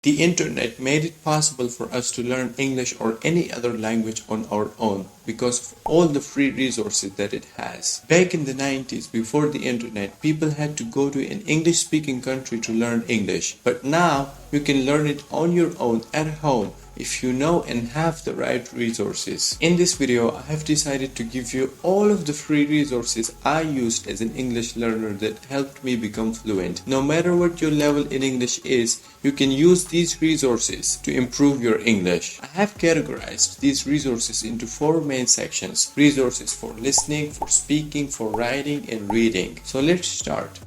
The internet made it possible for us to learn English or any other language on our own because of all the free resources that it has. Back in the 90s, before the internet, people had to go to an English-speaking country to learn English. But now, you can learn it on your own at home if you know and have the right resources. In this video, I have decided to give you all of the free resources I used as an English learner that helped me become fluent. No matter what your level in English is, you can use these resources to improve your English. I have categorized these resources into 4 main sections: resources for listening, for speaking, for writing, and reading. So let's start.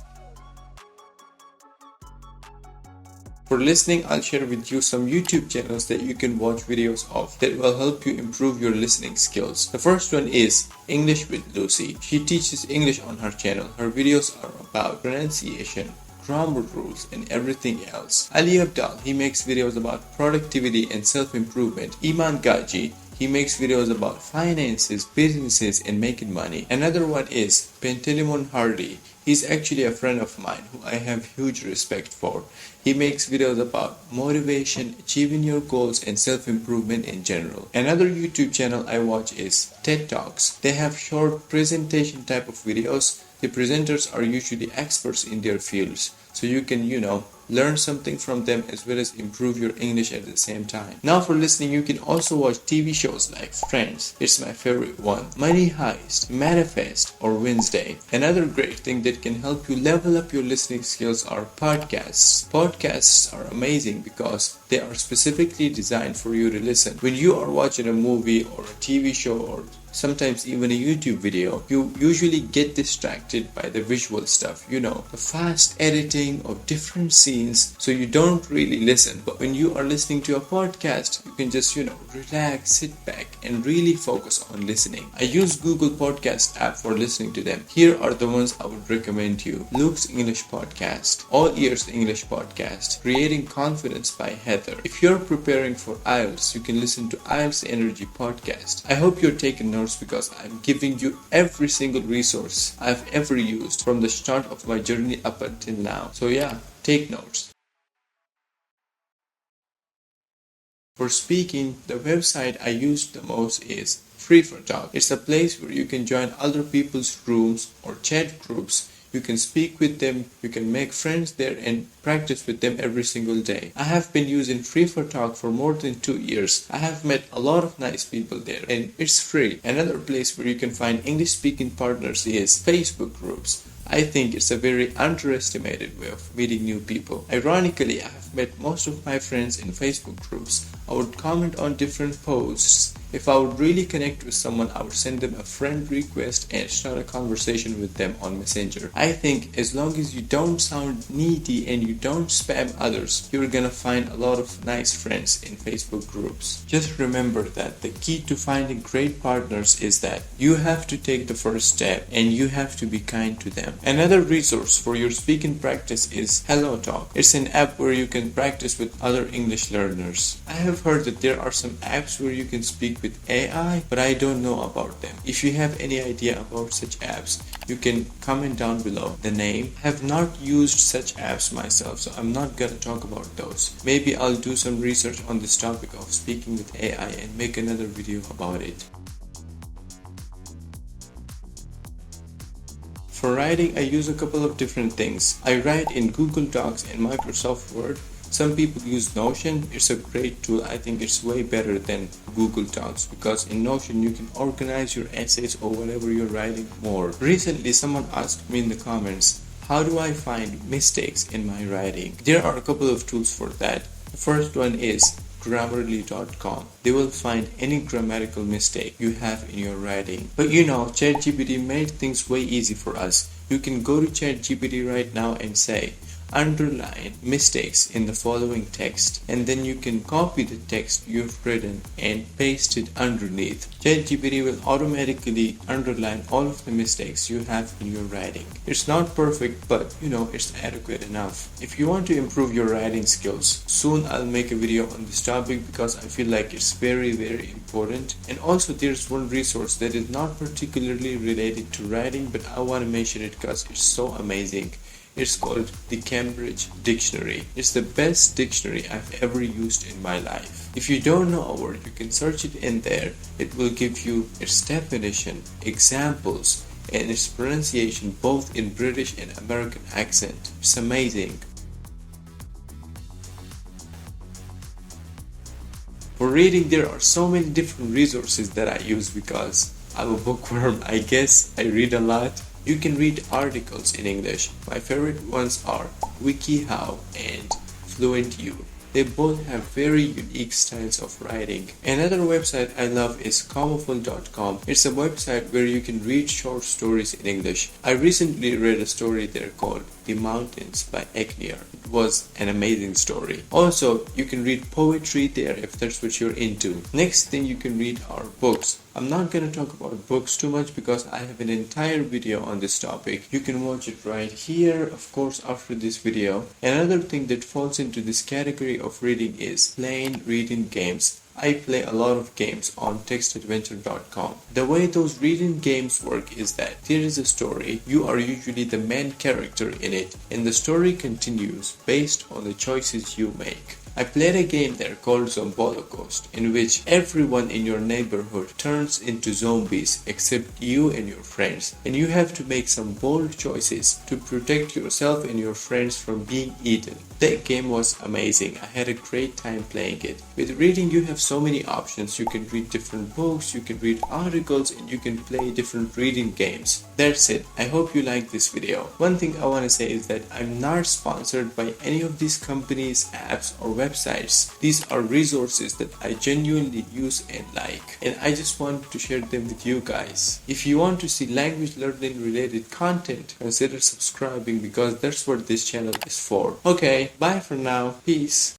For listening, I'll share with you some YouTube channels that you can watch videos of that will help you improve your listening skills. The first one is English with Lucy. She teaches English on her channel. Her videos are about pronunciation, grammar rules, and everything else. Ali Abdaal, he makes videos about productivity and self-improvement. Iman Gaji, he makes videos about finances, businesses, and making money. Another one is Pentelimon Hardy. He's actually a friend of mine who I have huge respect for. He makes videos about motivation, achieving your goals, and self-improvement in general. Another YouTube channel I watch is TED Talks. They have short presentation type of videos. The presenters are usually experts in their fields, so you can, learn something from them as well as improve your English at the same time. Now for listening, you can also watch TV shows like Friends, it's my favorite one, Money Heist, Manifest, or Wednesday. Another great thing that can help you level up your listening skills are podcasts. Podcasts are amazing because they are specifically designed for you to listen. When you are watching a movie or a TV show or sometimes even a YouTube video, you usually get distracted by the visual stuff, the fast editing of different scenes, so you don't really listen. But when you are listening to a podcast, you can just, relax, sit back, and really focus on listening. I use Google Podcast app for listening to them. Here are the ones I would recommend you. Luke's English Podcast, All Ears English Podcast, Creating Confidence by Heather. If you're preparing for IELTS, you can listen to IELTS Energy Podcast. I hope you're taking notes because I'm giving you every single resource I've ever used from the start of my journey up until now. So yeah, take notes. For speaking, the website I use the most is Free4Talk. It's a place where you can join other people's rooms or chat groups. You can speak with them, you can make friends there and practice with them every single day. I have been using Free4Talk for more than 2 years. I have met a lot of nice people there and it's free. Another place where you can find English speaking partners is Facebook groups. I think it's a very underestimated way of meeting new people. Ironically, I have met most of my friends in Facebook groups. I would comment on different posts. If I would really connect with someone, I would send them a friend request and start a conversation with them on Messenger. I think as long as you don't sound needy and you don't spam others, you're gonna find a lot of nice friends in Facebook groups. Just remember that the key to finding great partners is that you have to take the first step and you have to be kind to them. Another resource for your speaking practice is HelloTalk. It's an app where you can practice with other English learners. I have heard that there are some apps where you can speak with AI, but I don't know about them. If you have any idea about such apps, you can comment down below the name. I have not used such apps myself, so I'm not gonna talk about those. Maybe I'll do some research on this topic of speaking with AI and make another video about it. For writing, I use a couple of different things. I write in Google Docs and Microsoft Word. Some people use Notion. It's a great tool. I think it's way better than Google Docs because in Notion you can organize your essays or whatever you're writing more. Recently, someone asked me in the comments, how do I find mistakes in my writing? There are a couple of tools for that. The first one is Grammarly.com. They will find any grammatical mistake you have in your writing. But ChatGPT made things way easy for us. You can go to ChatGPT right now and say, underline mistakes in the following text, and then you can copy the text you've written and paste it underneath. ChatGPT will automatically underline all of the mistakes you have in your writing. It's not perfect, but it's adequate enough. If you want to improve your writing skills, soon I'll make a video on this topic because I feel like it's very, very important. And also there's one resource that is not particularly related to writing, but I want to mention it because it's so amazing. It's called the Cambridge Dictionary. It's the best dictionary I've ever used in my life. If you don't know a word, you can search it in there. It will give you its definition, examples, and its pronunciation both in British and American accent. It's amazing. For reading, there are so many different resources that I use because I'm a bookworm. I guess I read a lot. You can read articles in English. My favorite ones are WikiHow and FluentU. They both have very unique styles of writing. Another website I love is comaful.com. It's a website where you can read short stories in English. I recently read a story there called The Mountains by Eknir. It was an amazing story. Also, you can read poetry there if that's what you're into. Next thing you can read are books. I'm not going to talk about books too much because I have an entire video on this topic. You can watch it right here, of course, after this video. Another thing that falls into this category of reading is playing reading games. I play a lot of games on textadventure.com. The way those reading games work is that there is a story, you are usually the main character in it, and the story continues based on the choices you make. I played a game there called Zombolocost, in which everyone in your neighborhood turns into zombies except you and your friends, and you have to make some bold choices to protect yourself and your friends from being eaten. That game was amazing. I had a great time playing it. With reading, you have so many options. You can read different books, you can read articles, and you can play different reading games. That's it. I hope you like this video. One thing I want to say is that I'm not sponsored by any of these companies, apps, or websites. These are resources that I genuinely use and like, and I just want to share them with you guys. If you want to see language learning related content, consider subscribing because that's what this channel is for. Okay, bye for now. Peace.